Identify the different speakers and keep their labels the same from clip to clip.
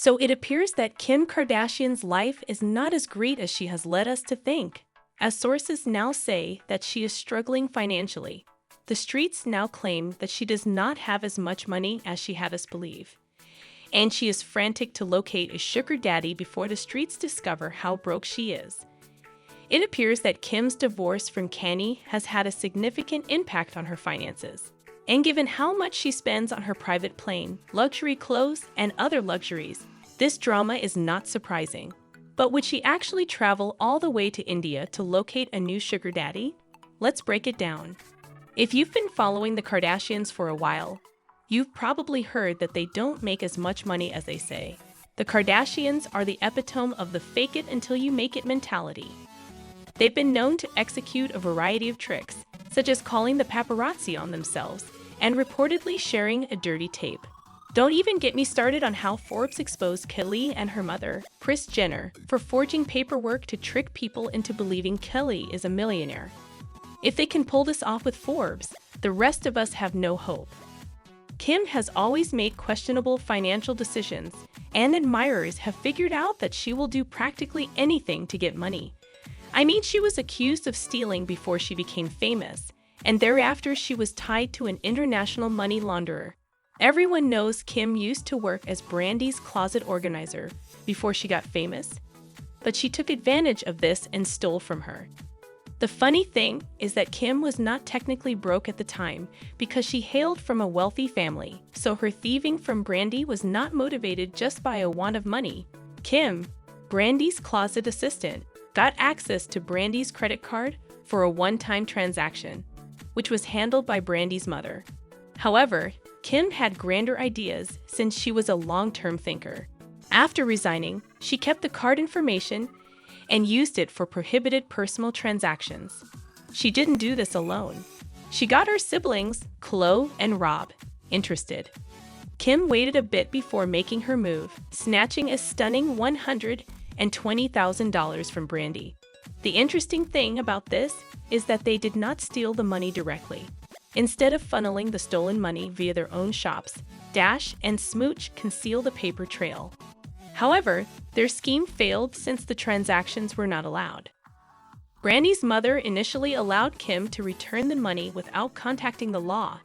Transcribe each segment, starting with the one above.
Speaker 1: So it appears that Kim Kardashian's life is not as great as she has led us to think, as sources now say that she is struggling financially. The streets now claim that she does not have as much money as she had us believe, and she is frantic to locate a sugar daddy before the streets discover how broke she is. It appears that Kim's divorce from Kanye has had a significant impact on her finances. And given how much she spends on her private plane, luxury clothes, and other luxuries, this drama is not surprising. But would she actually travel all the way to India to locate a new sugar daddy? Let's break it down. If you've been following the Kardashians for a while, you've probably heard that they don't make as much money as they say. The Kardashians are the epitome of the fake it until you make it mentality. They've been known to execute a variety of tricks, such as calling the paparazzi on themselves and reportedly sharing a dirty tape. Don't even get me started on how Forbes exposed Kylie and her mother, Kris Jenner, for forging paperwork to trick people into believing Kylie is a millionaire. If they can pull this off with Forbes, the rest of us have no hope. Kim has always made questionable financial decisions, and admirers have figured out that she will do practically anything to get money. I mean, she was accused of stealing before she became famous, and thereafter she was tied to an international money launderer. Everyone knows Kim used to work as Brandy's closet organizer before she got famous, but she took advantage of this and stole from her. The funny thing is that Kim was not technically broke at the time because she hailed from a wealthy family, so her thieving from Brandy was not motivated just by a want of money. Kim, Brandy's closet assistant, got access to Brandy's credit card for a one-time transaction, which was handled by Brandy's mother. However, Kim had grander ideas since she was a long-term thinker. After resigning, she kept the card information and used it for prohibited personal transactions. She didn't do this alone. She got her siblings, Khloe and Rob, interested. Kim waited a bit before making her move, snatching a stunning $120,000 from Brandy. The interesting thing about this is that they did not steal the money directly. Instead of funneling the stolen money via their own shops, Dash and Smooch concealed the paper trail. However, their scheme failed since the transactions were not allowed. Brandy's mother initially allowed Kim to return the money without contacting the law,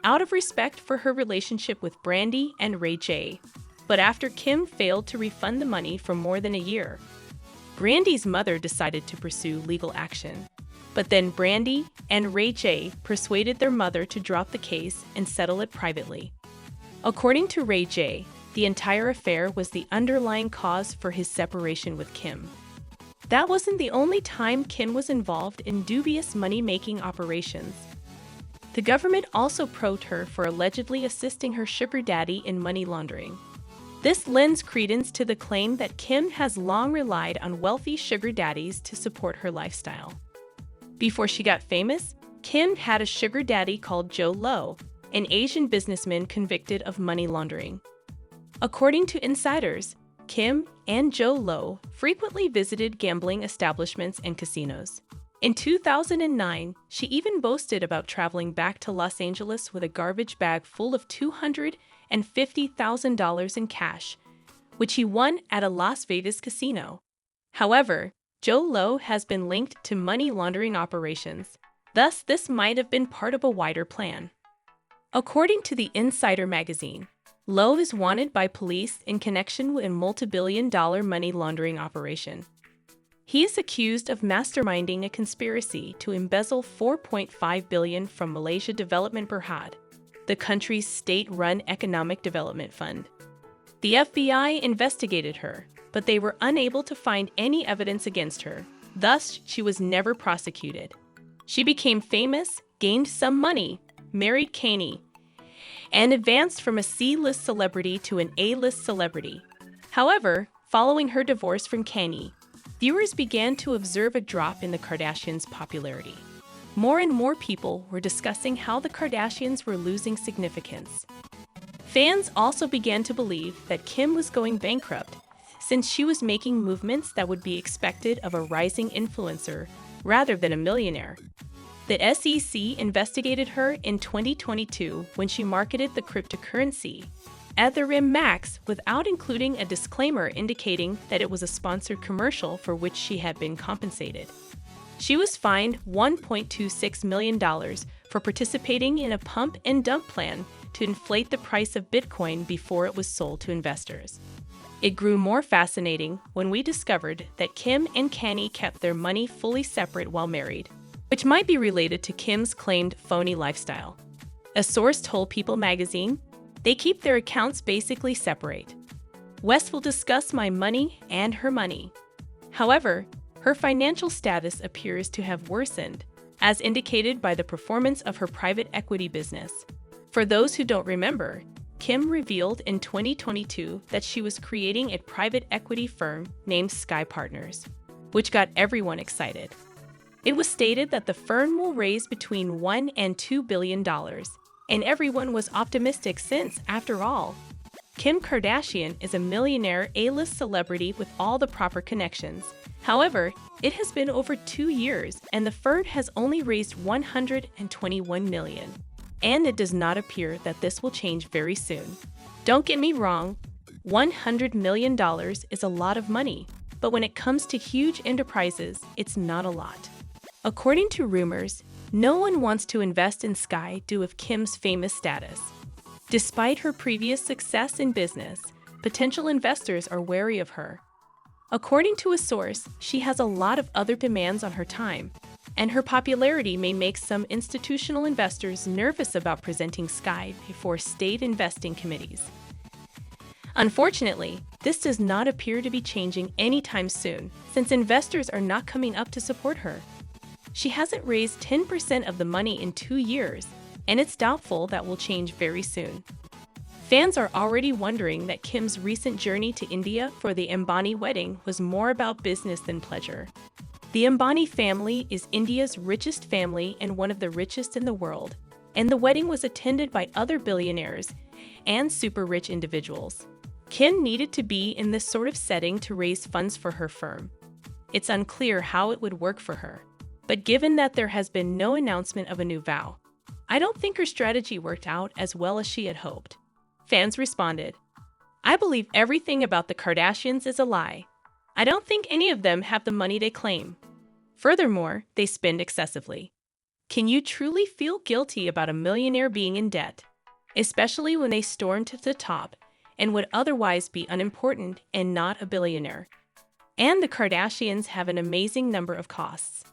Speaker 1: out of respect for her relationship with Brandy and Ray J. But after Kim failed to refund the money for more than a year, Brandy's mother decided to pursue legal action. But then Brandy and Ray J persuaded their mother to drop the case and settle it privately. According to Ray J, the entire affair was the underlying cause for his separation with Kim. That wasn't the only time Kim was involved in dubious money-making operations. The government also probed her for allegedly assisting her sugar daddy in money laundering. This lends credence to the claim that Kim has long relied on wealthy sugar daddies to support her lifestyle. Before she got famous, Kim had a sugar daddy called Joe Low, an Asian businessman convicted of money laundering. According to insiders, Kim and Joe Low frequently visited gambling establishments and casinos. In 2009, she even boasted about traveling back to Los Angeles with a garbage bag full of $250,000 in cash, which he won at a Las Vegas casino. However, Joe Low has been linked to money laundering operations, thus this might have been part of a wider plan. According to the Insider magazine, Low is wanted by police in connection with a multi-billion-dollar money laundering operation. He is accused of masterminding a conspiracy to embezzle $4.5 billion from Malaysia Development Berhad, the country's state-run economic development fund. The FBI investigated her, but they were unable to find any evidence against her. Thus, she was never prosecuted. She became famous, gained some money, married Kanye, and advanced from a C-list celebrity to an A-list celebrity. However, following her divorce from Kanye, viewers began to observe a drop in the Kardashians' popularity. More and more people were discussing how the Kardashians were losing significance. Fans also began to believe that Kim was going bankrupt, since she was making movements that would be expected of a rising influencer rather than a millionaire. The SEC investigated her in 2022 when she marketed the cryptocurrency Max without including a disclaimer indicating that it was a sponsored commercial for which she had been compensated. She was fined $1.26 million for participating in a pump and dump plan to inflate the price of Bitcoin before it was sold to investors. It grew more fascinating when we discovered that Kim and Kanye kept their money fully separate while married, which might be related to Kim's claimed phony lifestyle. A source told People magazine, "They keep their accounts basically separate. West will discuss my money and her money." However, her financial status appears to have worsened, as indicated by the performance of her private equity business. For those who don't remember, Kim revealed in 2022 that she was creating a private equity firm named Sky Partners, which got everyone excited. It was stated that the firm will raise between $1 and $2 billion, and everyone was optimistic since, after all, Kim Kardashian is a millionaire A-list celebrity with all the proper connections. However, it has been over 2 years, and the firm has only raised $121 million. And it does not appear that this will change very soon. Don't get me wrong, $100 million is a lot of money, but when it comes to huge enterprises, it's not a lot. According to rumors, no one wants to invest in Sky due to Kim's famous status. Despite her previous success in business, potential investors are wary of her. According to a source, she has a lot of other demands on her time, and her popularity may make some institutional investors nervous about presenting Sky before state investing committees. Unfortunately, this does not appear to be changing anytime soon, since investors are not coming up to support her. She hasn't raised 10% of the money in 2 years, and it's doubtful that will change very soon. Fans are already wondering that Kim's recent journey to India for the Ambani wedding was more about business than pleasure. The Ambani family is India's richest family and one of the richest in the world, and the wedding was attended by other billionaires and super rich individuals. Kim needed to be in this sort of setting to raise funds for her firm. It's unclear how it would work for her, but given that there has been no announcement of a new vow, I don't think her strategy worked out as well as she had hoped. Fans responded, "I believe everything about the Kardashians is a lie. I don't think any of them have the money they claim. Furthermore, they spend excessively. Can you truly feel guilty about a millionaire being in debt, especially when they stormed to the top and would otherwise be unimportant and not a billionaire? And the Kardashians have an amazing number of costs: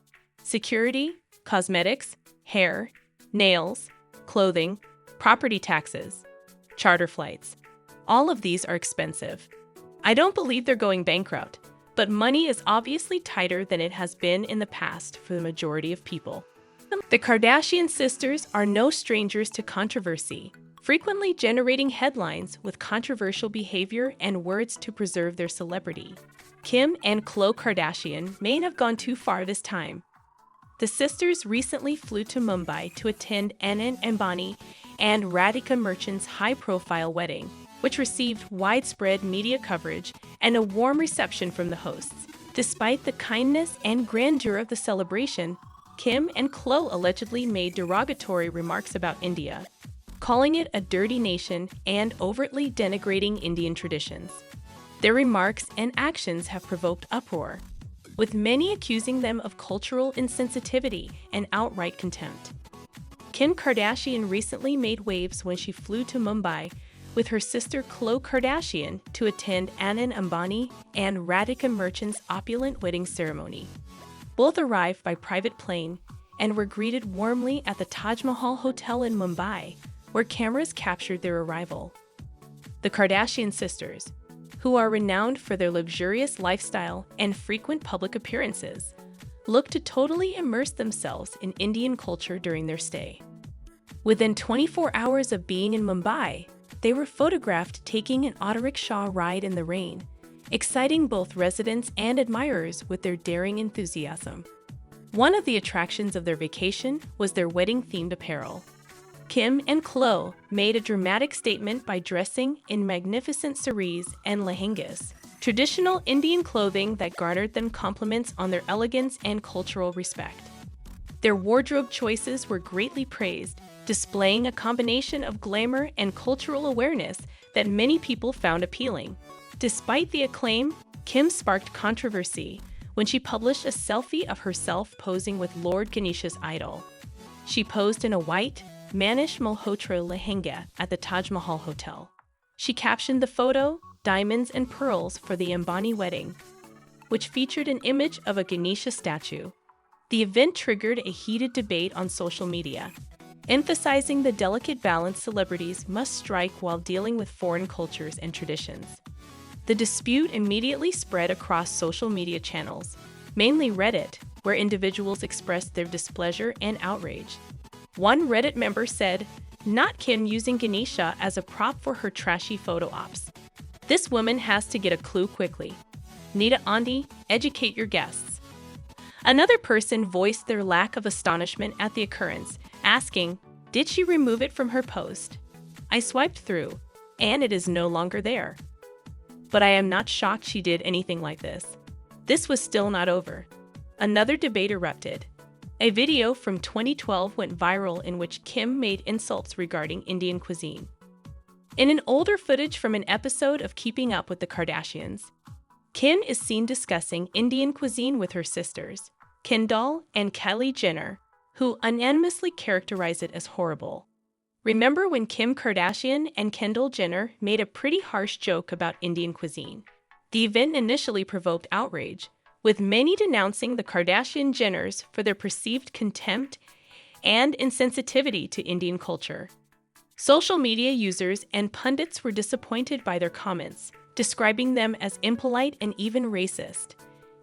Speaker 1: security, cosmetics, hair, nails, clothing, property taxes, charter flights. All of these are expensive. I don't believe they're going bankrupt, but money is obviously tighter than it has been in the past for the majority of people." The Kardashian sisters are no strangers to controversy, frequently generating headlines with controversial behavior and words to preserve their celebrity. Kim and Khloe Kardashian may have gone too far this time. The sisters recently flew to Mumbai to attend Ambani and Radhika Merchant's high-profile wedding, which received widespread media coverage and a warm reception from the hosts. Despite the kindness and grandeur of the celebration, Kim and Khloe allegedly made derogatory remarks about India, calling it a dirty nation and overtly denigrating Indian traditions. Their remarks and actions have provoked uproar, with many accusing them of cultural insensitivity and outright contempt. Kim Kardashian recently made waves when she flew to Mumbai with her sister Khloe Kardashian to attend Ambani and Radhika Merchant's opulent wedding ceremony. Both arrived by private plane and were greeted warmly at the Taj Mahal Hotel in Mumbai, where cameras captured their arrival. The Kardashian sisters, who are renowned for their luxurious lifestyle and frequent public appearances, look to totally immerse themselves in Indian culture during their stay. Within 24 hours of being in Mumbai, they were photographed taking an auto rickshaw ride in the rain, exciting both residents and admirers with their daring enthusiasm. One of the attractions of their vacation was their wedding-themed apparel. Kim and Khloe made a dramatic statement by dressing in magnificent saris and lehengas, traditional Indian clothing that garnered them compliments on their elegance and cultural respect. Their wardrobe choices were greatly praised, displaying a combination of glamour and cultural awareness that many people found appealing. Despite the acclaim, Kim sparked controversy when she published a selfie of herself posing with Lord Ganesha's idol. She posed in a white, mannish Malhotra lehenga at the Taj Mahal Hotel. She captioned the photo, "Diamonds and Pearls for the Ambani Wedding," which featured an image of a Ganesha statue. The event triggered a heated debate on social media, emphasizing the delicate balance celebrities must strike while dealing with foreign cultures and traditions. The dispute immediately spread across social media channels, mainly Reddit, where individuals expressed their displeasure and outrage. One Reddit member said, "Not Kim using Ganesha as a prop for her trashy photo ops. This woman has to get a clue quickly. Nita Andi, educate your guests." Another person voiced their lack of astonishment at the occurrence, asking, "Did she remove it from her post? I swiped through, and it is no longer there. But I am not shocked she did anything like this." This was still not over. Another debate erupted. A video from 2012 went viral in which Kim made insults regarding Indian cuisine. In an older footage from an episode of Keeping Up with the Kardashians, Kim is seen discussing Indian cuisine with her sisters, Kendall and Kylie Jenner, who unanimously characterize it as horrible. Remember when Kim Kardashian and Kendall Jenner made a pretty harsh joke about Indian cuisine? The event initially provoked outrage, with many denouncing the Kardashian-Jenners for their perceived contempt and insensitivity to Indian culture. Social media users and pundits were disappointed by their comments, describing them as impolite and even racist.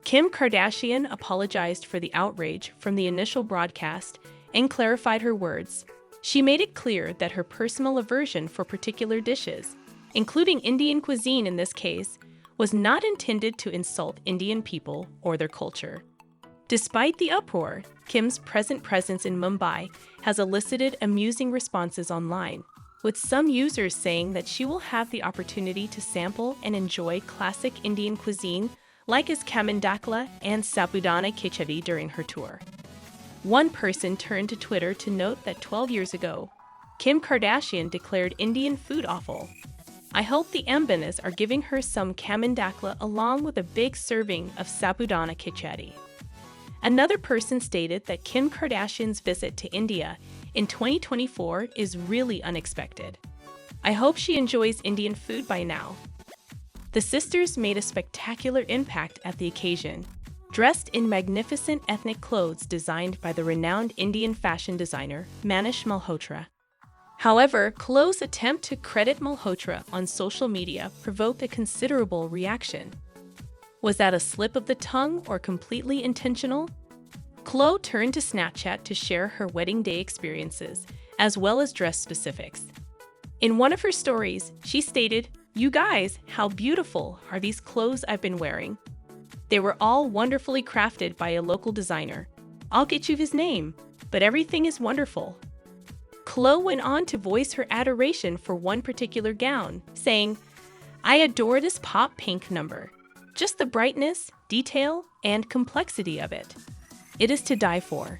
Speaker 1: Kim Kardashian apologized for the outrage from the initial broadcast and clarified her words. She made it clear that her personal aversion for particular dishes, including Indian cuisine in this case, was not intended to insult Indian people or their culture. Despite the uproar, Kim's present presence in Mumbai has elicited amusing responses online, with some users saying that she will have the opportunity to sample and enjoy classic Indian cuisine like as kamandakla and sabudana khichdi during her tour. One person turned to Twitter to note that 12 years ago, Kim Kardashian declared Indian food awful. "I hope the Ambanis are giving her some kamandakla along with a big serving of sabudana khichdi." Another person stated that Kim Kardashian's visit to India in 2024 is really unexpected. "I hope she enjoys Indian food by now." The sisters made a spectacular impact at the occasion, dressed in magnificent ethnic clothes designed by the renowned Indian fashion designer Manish Malhotra. However, Khloe's attempt to credit Malhotra on social media provoked a considerable reaction. Was that a slip of the tongue or completely intentional? Khloe turned to Snapchat to share her wedding day experiences, as well as dress specifics. In one of her stories, she stated, "You guys, how beautiful are these clothes I've been wearing? They were all wonderfully crafted by a local designer. I'll get you his name, but everything is wonderful." Khloe went on to voice her adoration for one particular gown, saying, "I adore this pop pink number. Just the brightness, detail, and complexity of it. It is to die for."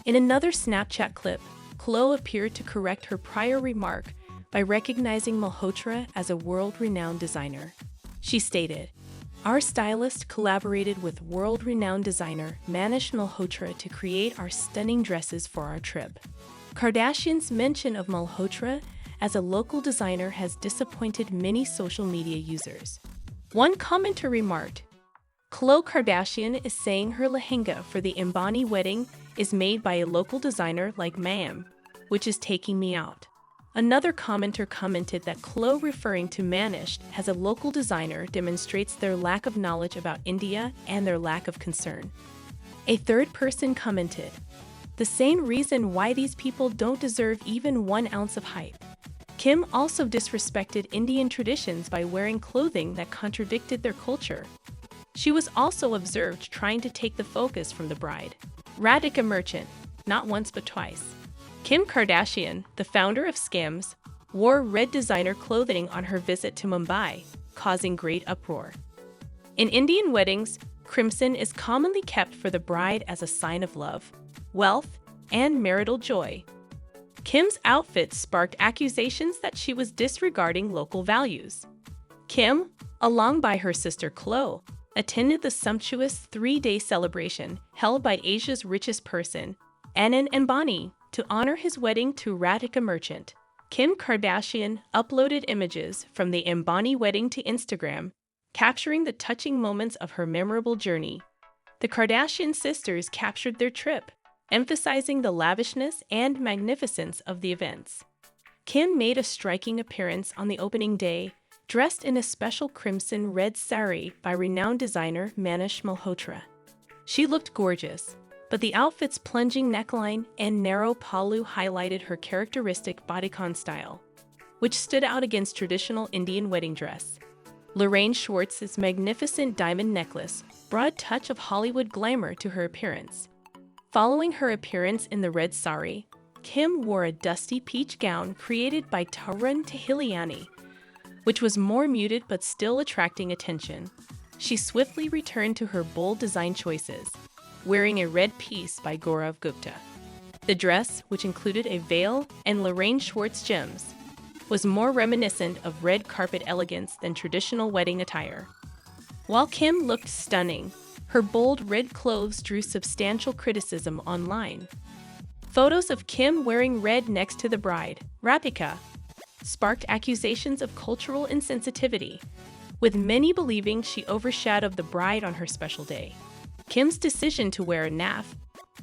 Speaker 1: In another Snapchat clip, Khloe appeared to correct her prior remark by recognizing Malhotra as a world-renowned designer. She stated, "Our stylist collaborated with world-renowned designer Manish Malhotra to create our stunning dresses for our trip." Kardashian's mention of Malhotra as a local designer has disappointed many social media users. One commenter remarked, "Khloe Kardashian is saying her lehenga for the Ambani wedding is made by a local designer like ma'am, which is taking me out." Another commenter commented that Khloe referring to Manish as a local designer demonstrates their lack of knowledge about India and their lack of concern. A third person commented, "The same reason why these people don't deserve even 1 ounce of hype." Kim also disrespected Indian traditions by wearing clothing that contradicted their culture. She was also observed trying to take the focus from the bride. Radhika Merchant, not once but twice. Kim Kardashian, the founder of Skims, wore red designer clothing on her visit to Mumbai, causing great uproar. In Indian weddings, crimson is commonly kept for the bride as a sign of love, wealth, and marital joy. Kim's outfit sparked accusations that she was disregarding local values. Kim, along by her sister Khloe, attended the sumptuous 3-day celebration held by Asia's richest person, Ambani, to honor his wedding to Radhika merchant. Kim Kardashian uploaded images from the Ambani wedding to Instagram, capturing the touching moments of her memorable journey. The Kardashian sisters captured their trip, emphasizing the lavishness and magnificence of the events. Kim made a striking appearance on the opening day, dressed in a special crimson-red sari by renowned designer Manish Malhotra. She looked gorgeous, but the outfit's plunging neckline and narrow pallu highlighted her characteristic bodycon style, which stood out against traditional Indian wedding dress. Lorraine Schwartz's magnificent diamond necklace brought a touch of Hollywood glamour to her appearance. Following her appearance in the red sari, Kim wore a dusty peach gown created by Tarun Tahiliani, which was more muted but still attracting attention. She swiftly returned to her bold design choices, wearing a red piece by Gaurav Gupta. The dress, which included a veil and Lorraine Schwartz gems, was more reminiscent of red carpet elegance than traditional wedding attire. While Kim looked stunning, her bold red clothes drew substantial criticism online. Photos of Kim wearing red next to the bride, Radhika, sparked accusations of cultural insensitivity, with many believing she overshadowed the bride on her special day. Kim's decision to wear a naaf,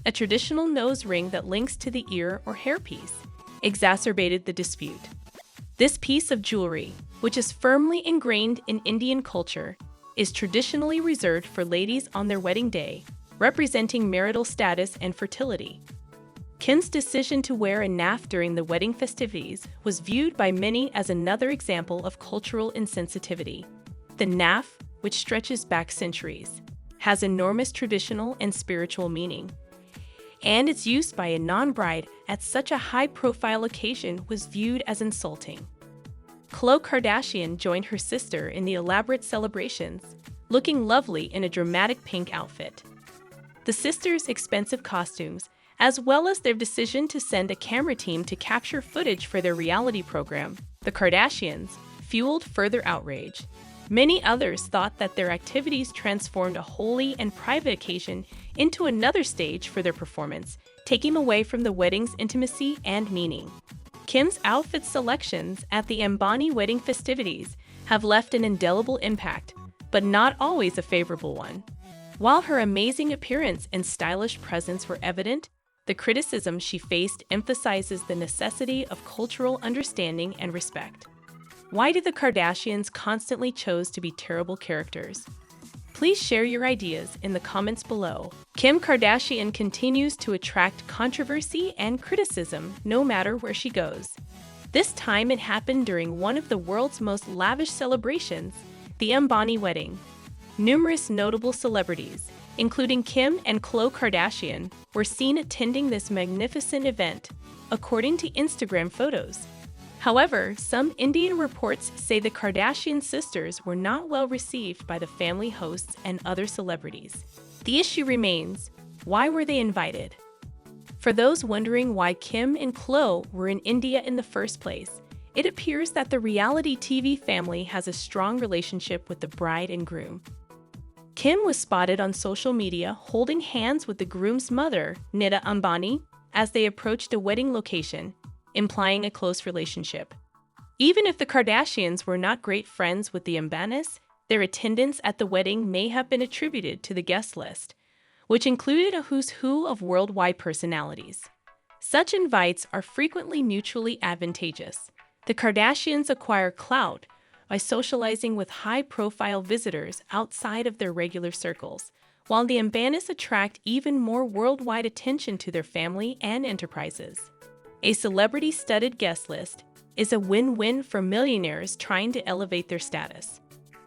Speaker 1: a traditional nose ring that links to the ear or hairpiece, exacerbated the dispute. This piece of jewelry, which is firmly ingrained in Indian culture, is traditionally reserved for ladies on their wedding day, representing marital status and fertility. Kim's decision to wear a naaf during the wedding festivities was viewed by many as another example of cultural insensitivity. The naaf, which stretches back centuries, has enormous traditional and spiritual meaning, and its use by a non-bride at such a high-profile occasion was viewed as insulting. Khloe Kardashian joined her sister in the elaborate celebrations, looking lovely in a dramatic pink outfit. The sisters' expensive costumes, as well as their decision to send a camera team to capture footage for their reality program, The Kardashians, fueled further outrage. Many others thought that their activities transformed a holy and private occasion into another stage for their performance, taking away from the wedding's intimacy and meaning. Kim's outfit selections at the Ambani wedding festivities have left an indelible impact, but not always a favorable one. While her amazing appearance and stylish presence were evident, the criticism she faced emphasizes the necessity of cultural understanding and respect. Why did the Kardashians constantly choose to be terrible characters? Please share your ideas in the comments below. Kim Kardashian continues to attract controversy and criticism no matter where she goes. This time it happened during one of the world's most lavish celebrations, the Ambani wedding. Numerous notable celebrities, including Kim and Khloe Kardashian, were seen attending this magnificent event, according to Instagram photos. However, some Indian reports say the Kardashian sisters were not well received by the family hosts and other celebrities. The issue remains, why were they invited? For those wondering why Kim and Khloe were in India in the first place, it appears that the reality TV family has a strong relationship with the bride and groom. Kim was spotted on social media holding hands with the groom's mother, Nita Ambani, as they approached a wedding location, implying a close relationship. Even if the Kardashians were not great friends with the Ambanis, their attendance at the wedding may have been attributed to the guest list, which included a who's who of worldwide personalities. Such invites are frequently mutually advantageous. The Kardashians acquire clout by socializing with high-profile visitors outside of their regular circles, while the Ambanis attract even more worldwide attention to their family and enterprises. A celebrity-studded guest list is a win-win for millionaires trying to elevate their status.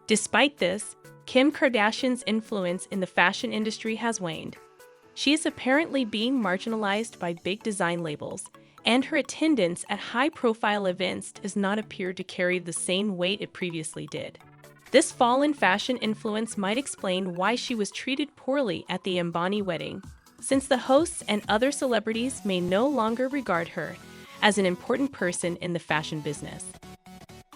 Speaker 1: Despite this, Kim Kardashian's influence in the fashion industry has waned. She is apparently being marginalized by big design labels, and her attendance at high-profile events does not appear to carry the same weight it previously did. This fall in fashion influence might explain why she was treated poorly at the Ambani wedding, since the hosts and other celebrities may no longer regard her as an important person in the fashion business.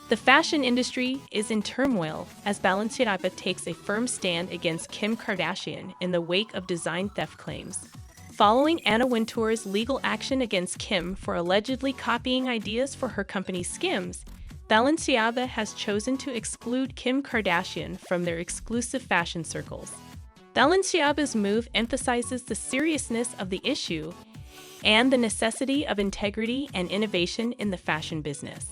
Speaker 1: The fashion industry is in turmoil as Balenciaga takes a firm stand against Kim Kardashian in the wake of design theft claims. Following Anna Wintour's legal action against Kim for allegedly copying ideas for her company Skims, Balenciaga has chosen to exclude Kim Kardashian from their exclusive fashion circles. Balenciaga's move emphasizes the seriousness of the issue and the necessity of integrity and innovation in the fashion business.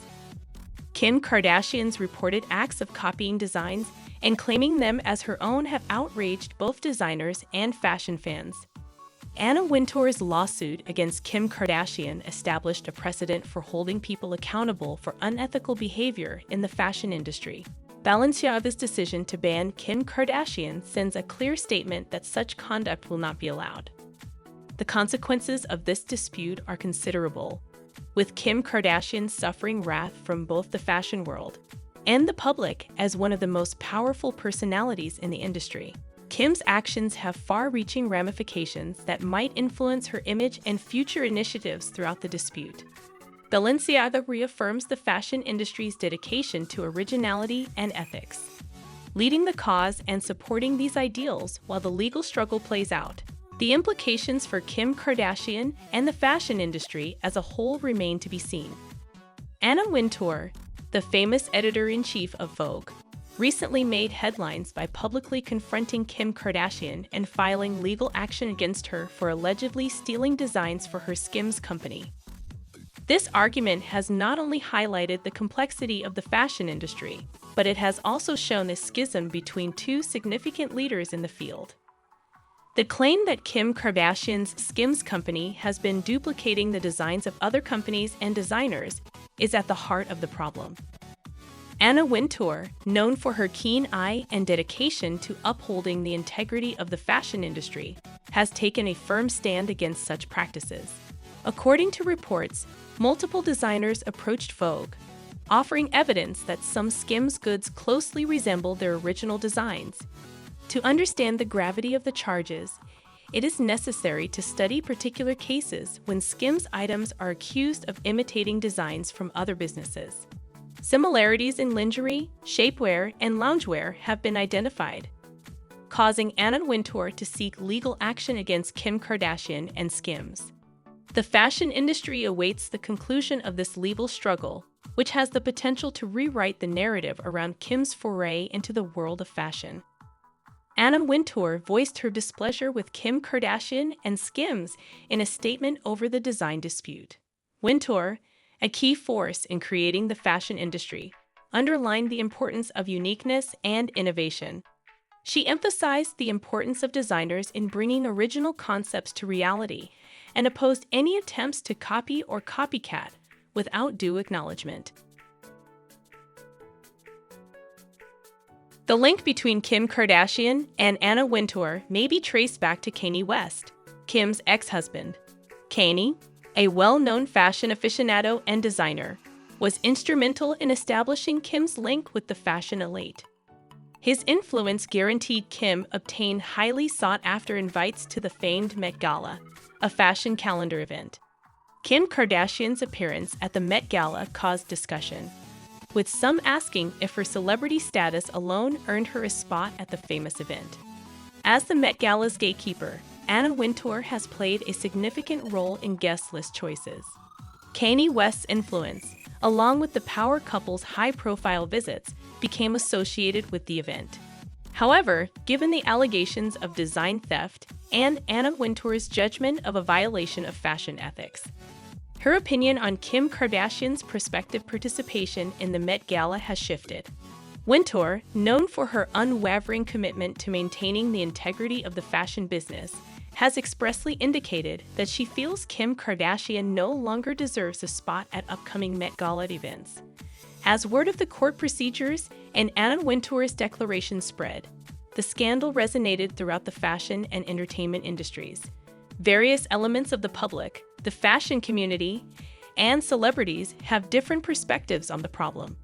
Speaker 1: Kim Kardashian's reported acts of copying designs and claiming them as her own have outraged both designers and fashion fans. Anna Wintour's lawsuit against Kim Kardashian established a precedent for holding people accountable for unethical behavior in the fashion industry. Balenciaga's decision to ban Kim Kardashian sends a clear statement that such conduct will not be allowed. The consequences of this dispute are considerable, with Kim Kardashian suffering wrath from both the fashion world and the public as one of the most powerful personalities in the industry. Kim's actions have far-reaching ramifications that might influence her image and future initiatives throughout the dispute. Balenciaga reaffirms the fashion industry's dedication to originality and ethics, leading the cause and supporting these ideals while the legal struggle plays out. The implications for Kim Kardashian and the fashion industry as a whole remain to be seen. Anna Wintour, the famous editor-in-chief of Vogue, recently made headlines by publicly confronting Kim Kardashian and filing legal action against her for allegedly stealing designs for her Skims company. This argument has not only highlighted the complexity of the fashion industry, but it has also shown a schism between two significant leaders in the field. The claim that Kim Kardashian's Skims company has been duplicating the designs of other companies and designers is at the heart of the problem. Anna Wintour, known for her keen eye and dedication to upholding the integrity of the fashion industry, has taken a firm stand against such practices. According to reports, multiple designers approached Vogue, offering evidence that some Skims goods closely resemble their original designs. To understand the gravity of the charges, it is necessary to study particular cases when Skims items are accused of imitating designs from other businesses. Similarities in lingerie, shapewear, and loungewear have been identified, causing Anna Wintour to seek legal action against Kim Kardashian and Skims. The fashion industry awaits the conclusion of this legal struggle, which has the potential to rewrite the narrative around Kim's foray into the world of fashion. Anna Wintour voiced her displeasure with Kim Kardashian and Skims in a statement over the design dispute. Wintour, a key force in creating the fashion industry, underlined the importance of uniqueness and innovation. She emphasized the importance of designers in bringing original concepts to reality and opposed any attempts to copy or copycat without due acknowledgement. The link between Kim Kardashian and Anna Wintour may be traced back to Kanye West, Kim's ex-husband. Kanye, a well-known fashion aficionado and designer, was instrumental in establishing Kim's link with the fashion elite. His influence guaranteed Kim obtain highly sought-after invites to the famed Met Gala, a fashion calendar event. Kim Kardashian's appearance at the Met Gala caused discussion, with some asking if her celebrity status alone earned her a spot at the famous event. As the Met Gala's gatekeeper, Anna Wintour has played a significant role in guest list choices. Kanye West's influence, along with the power couple's high-profile visits, became associated with the event. However, given the allegations of design theft and Anna Wintour's judgment of a violation of fashion ethics, her opinion on Kim Kardashian's prospective participation in the Met Gala has shifted. Wintour, known for her unwavering commitment to maintaining the integrity of the fashion business, has expressly indicated that she feels Kim Kardashian no longer deserves a spot at upcoming Met Gala events. As word of the court procedures and Anna Wintour's declaration spread, the scandal resonated throughout the fashion and entertainment industries. Various elements of the public, the fashion community, and celebrities have different perspectives on the problem.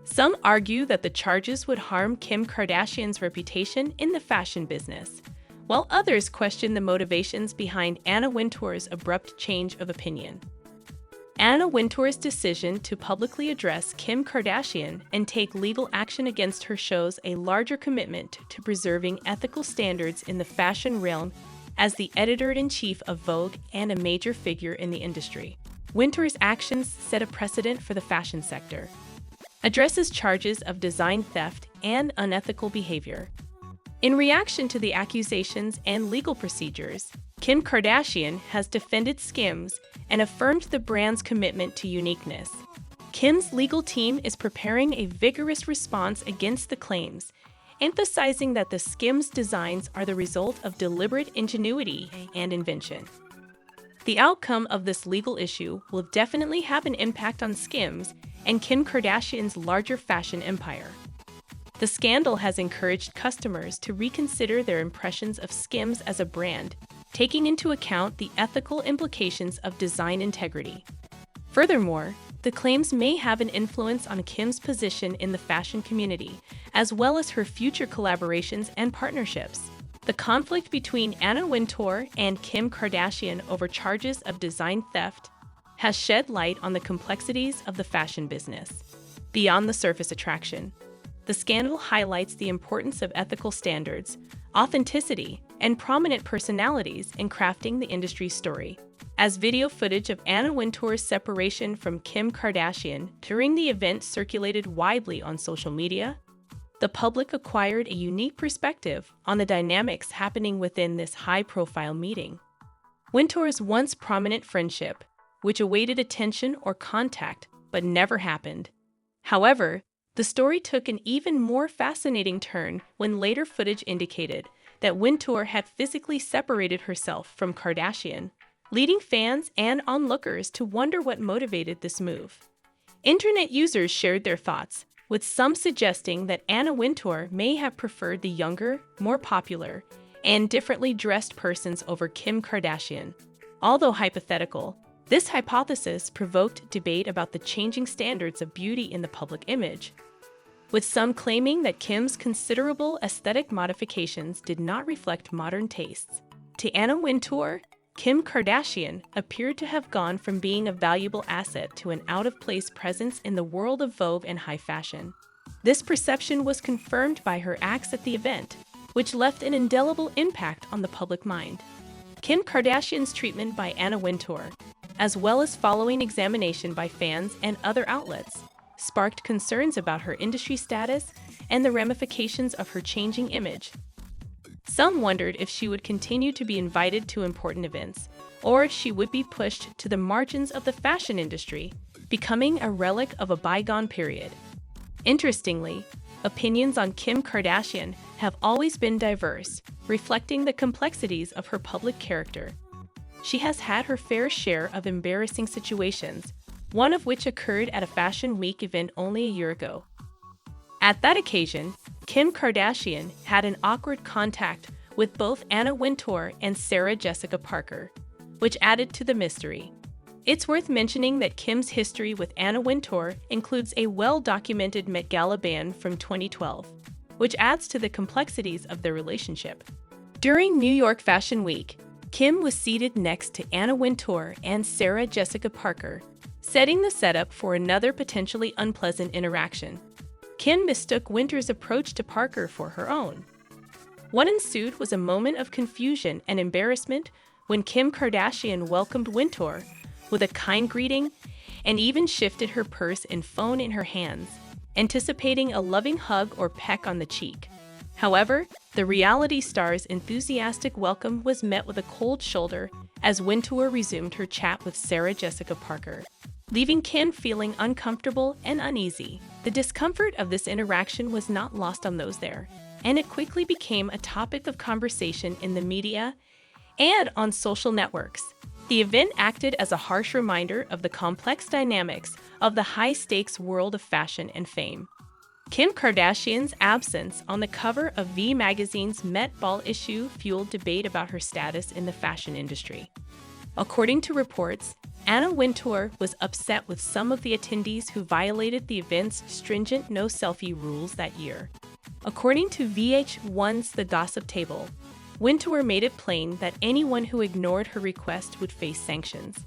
Speaker 1: Some argue that the charges would harm Kim Kardashian's reputation in the fashion business, while others question the motivations behind Anna Wintour's abrupt change of opinion. Anna Wintour's decision to publicly address Kim Kardashian and take legal action against her shows a larger commitment to preserving ethical standards in the fashion realm. As the editor-in-chief of Vogue and a major figure in the industry, Wintour's actions set a precedent for the fashion sector. Addresses charges of design theft and unethical behavior. In reaction to the accusations and legal procedures, Kim Kardashian has defended Skims and affirmed the brand's commitment to uniqueness. Kim's legal team is preparing a vigorous response against the claims, emphasizing that the Skims designs are the result of deliberate ingenuity and invention. The outcome of this legal issue will definitely have an impact on Skims and Kim Kardashian's larger fashion empire. The scandal has encouraged customers to reconsider their impressions of Skims as a brand, taking into account the ethical implications of design integrity. Furthermore, the claims may have an influence on Kim's position in the fashion community, as well as her future collaborations and partnerships. The conflict between Anna Wintour and Kim Kardashian over charges of design theft has shed light on the complexities of the fashion business. Beyond the surface attraction, the scandal highlights the importance of ethical standards, authenticity, and prominent personalities in crafting the industry's story. As video footage of Anna Wintour's separation from Kim Kardashian during the event circulated widely on social media, the public acquired a unique perspective on the dynamics happening within this high-profile meeting. Wintour's once prominent friendship, which awaited attention or contact but never happened. However, the story took an even more fascinating turn when later footage indicated that Wintour had physically separated herself from Kardashian, leading fans and onlookers to wonder what motivated this move. Internet users shared their thoughts, with some suggesting that Anna Wintour may have preferred the younger, more popular, and differently dressed persons over Kim Kardashian. Although hypothetical, this hypothesis provoked debate about the changing standards of beauty in the public image, with some claiming that Kim's considerable aesthetic modifications did not reflect modern tastes. To Anna Wintour, Kim Kardashian appeared to have gone from being a valuable asset to an out-of-place presence in the world of Vogue and high fashion. This perception was confirmed by her acts at the event, which left an indelible impact on the public mind. Kim Kardashian's treatment by Anna Wintour, as well as following examination by fans and other outlets, sparked concerns about her industry status and the ramifications of her changing image. Some wondered if she would continue to be invited to important events, or if she would be pushed to the margins of the fashion industry, becoming a relic of a bygone period. Interestingly, opinions on Kim Kardashian have always been diverse, reflecting the complexities of her public character. She has had her fair share of embarrassing situations, one of which occurred at a Fashion Week event only a year ago. At that occasion, Kim Kardashian had an awkward contact with both Anna Wintour and Sarah Jessica Parker, which added to the mystery. It's worth mentioning that Kim's history with Anna Wintour includes a well-documented Met Gala ban from 2012, which adds to the complexities of their relationship. During New York Fashion Week, Kim was seated next to Anna Wintour and Sarah Jessica Parker, setting the setup for another potentially unpleasant interaction. Kim mistook Wintour's approach to Parker for her own. What ensued was a moment of confusion and embarrassment when Kim Kardashian welcomed Wintour with a kind greeting and even shifted her purse and phone in her hands, anticipating a loving hug or peck on the cheek. However, the reality star's enthusiastic welcome was met with a cold shoulder as Wintour resumed her chat with Sarah Jessica Parker, leaving Kim feeling uncomfortable and uneasy. The discomfort of this interaction was not lost on those there, and it quickly became a topic of conversation in the media and on social networks. The event acted as a harsh reminder of the complex dynamics of the high-stakes world of fashion and fame. Kim Kardashian's absence on the cover of V magazine's Met Ball issue fueled debate about her status in the fashion industry. According to reports, Anna Wintour was upset with some of the attendees who violated the event's stringent no-selfie rules that year. According to VH1's The Gossip Table, Wintour made it plain that anyone who ignored her request would face sanctions.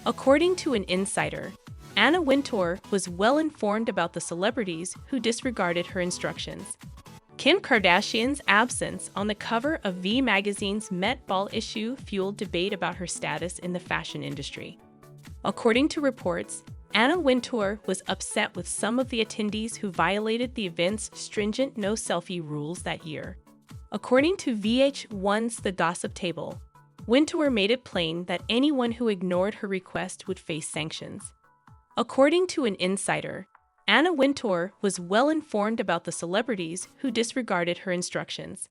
Speaker 1: According to an insider, Anna Wintour was well informed about the celebrities who disregarded her instructions. Kim Kardashian's absence on the cover of V magazine's Met Ball issue fueled debate about her status in the fashion industry. According to reports, Anna Wintour was upset with some of the attendees who violated the event's stringent no-selfie rules that year. According to VH1's The Gossip Table, Wintour made it plain that anyone who ignored her request would face sanctions. According to an insider, Anna Wintour was well informed about the celebrities who disregarded her instructions.